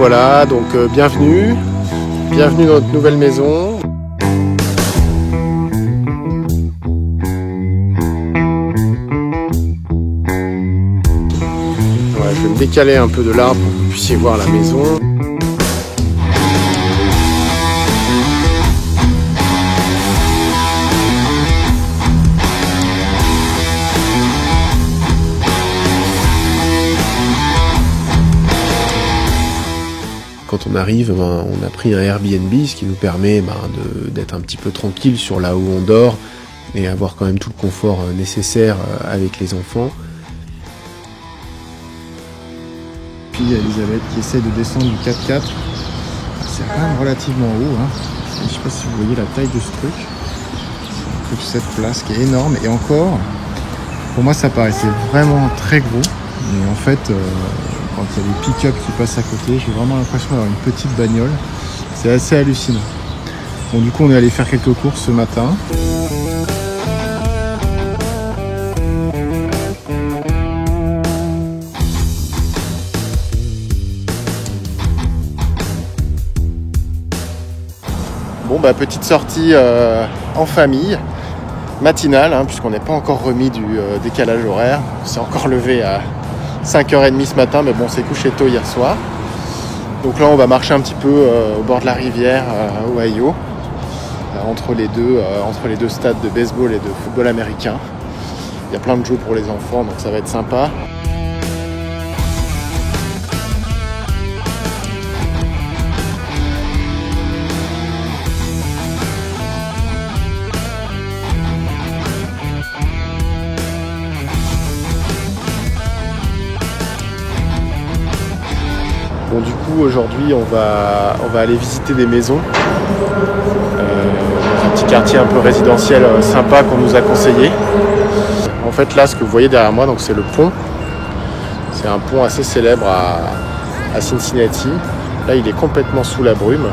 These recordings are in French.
voilà, donc bienvenue dans notre nouvelle maison. Voilà, je vais me décaler un peu de l'arbre pour que vous puissiez voir la maison. Quand on arrive, on a pris un Airbnb, ce qui nous permet d'être un petit peu tranquille sur là où on dort et avoir quand même tout le confort nécessaire avec les enfants. Puis il y a Elisabeth qui essaie de descendre du 4x4. C'est quand même relativement haut. Je ne sais pas si vous voyez la taille de ce truc. Toute cette place qui est énorme. Et encore, pour moi ça paraissait vraiment très gros. Mais en fait... quand il y a des pick-up qui passent à côté, j'ai vraiment l'impression d'avoir une petite bagnole. C'est assez hallucinant. Bon, du coup, on est allé faire quelques courses ce matin. Bon, petite sortie en famille, matinale, puisqu'on n'est pas encore remis du décalage horaire. On s'est encore levé à 5h30 ce matin, mais bon, on s'est couché tôt hier soir. Donc là, on va marcher un petit peu au bord de la rivière à Ohio, entre les deux stades de baseball et de football américain. Il y a plein de jeux pour les enfants, donc ça va être sympa. Bon, du coup, aujourd'hui, on va aller visiter des maisons dans un petit quartier un peu résidentiel sympa qu'on nous a conseillé. En fait, là, ce que vous voyez derrière moi, donc, c'est le pont. C'est un pont assez célèbre à Cincinnati. Là, il est complètement sous la brume,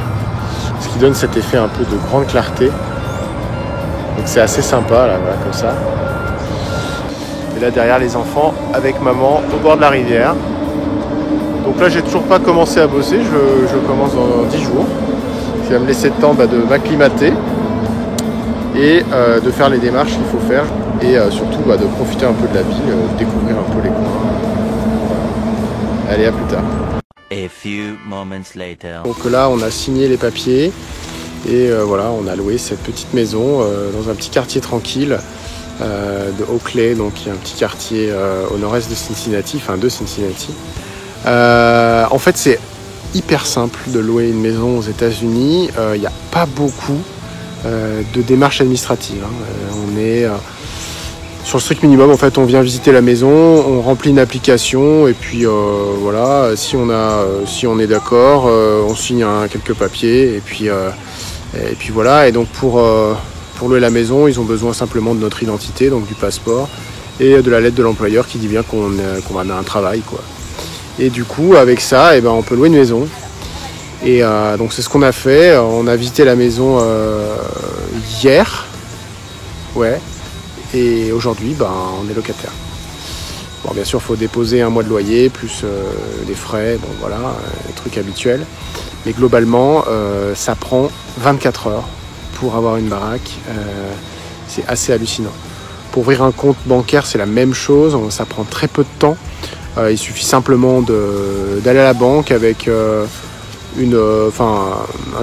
ce qui donne cet effet un peu de grande clarté. Donc, c'est assez sympa, là, voilà, comme ça. Et là, derrière, les enfants avec maman au bord de la rivière. Donc là, j'ai toujours pas commencé à bosser, je commence dans 10 jours. Ça va me laisser le temps de m'acclimater et de faire les démarches qu'il faut faire et surtout de profiter un peu de la ville, découvrir un peu les coins. Allez, à plus tard. A few moments later. Donc là, on a signé les papiers et voilà, on a loué cette petite maison dans un petit quartier tranquille de Oakley, donc il y a un petit quartier au nord-est de Cincinnati, enfin de Cincinnati. En fait, c'est hyper simple de louer une maison aux États-Unis. Il n'y a pas beaucoup de démarches administratives. On est sur le strict minimum. En fait, on vient visiter la maison, on remplit une application et puis voilà. Si on est d'accord, on signe quelques papiers et puis voilà. Et donc pour louer la maison, ils ont besoin simplement de notre identité, donc du passeport et de la lettre de l'employeur qui dit bien qu'on a un travail, quoi. Et du coup, avec ça, on peut louer une maison. Et donc c'est ce qu'on a fait. On a visité la maison hier. Ouais. Et aujourd'hui, on est locataire. Bon, bien sûr, il faut déposer un mois de loyer, plus les frais, bon voilà, les trucs habituels. Mais globalement, ça prend 24 heures pour avoir une baraque. C'est assez hallucinant. Pour ouvrir un compte bancaire, c'est la même chose. Ça prend très peu de temps. Il suffit simplement d'aller à la banque avec un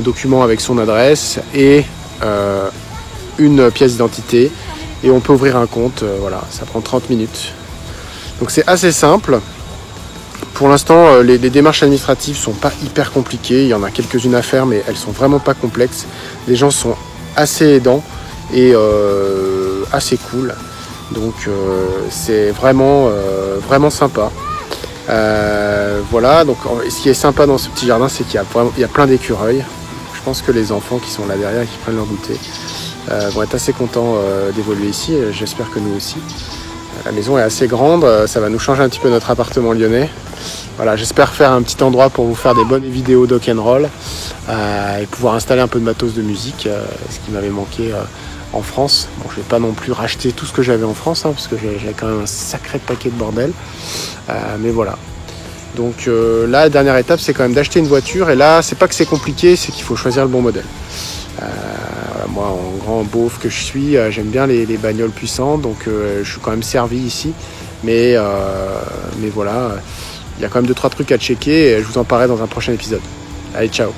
document avec son adresse et une pièce d'identité et on peut ouvrir un compte, voilà, ça prend 30 minutes. Donc c'est assez simple. Pour l'instant, les démarches administratives sont pas hyper compliquées, il y en a quelques-unes à faire mais elles sont vraiment pas complexes. Les gens sont assez aidants et assez cool. Donc c'est vraiment sympa. Voilà, donc ce qui est sympa dans ce petit jardin, c'est qu'il y a plein d'écureuils. Je pense que les enfants qui sont là derrière et qui prennent leur goûter vont être assez contents d'évoluer ici. J'espère que nous aussi. La maison est assez grande, ça va nous changer un petit peu notre appartement lyonnais. Voilà, j'espère faire un petit endroit pour vous faire des bonnes vidéos rock'n'roll et pouvoir installer un peu de matos de musique, ce qui m'avait manqué en France. Bon, je vais pas non plus racheter tout ce que j'avais en France, parce que j'avais quand même un sacré paquet de bordel. Mais voilà. Donc là, la dernière étape, c'est quand même d'acheter une voiture. Et là, c'est pas que c'est compliqué, c'est qu'il faut choisir le bon modèle. Voilà, moi, en grand beauf que je suis, j'aime bien les bagnoles puissantes, donc je suis quand même servi ici. Mais voilà, il y a quand même 2-3 trucs à checker et je vous en parlerai dans un prochain épisode. Allez, ciao!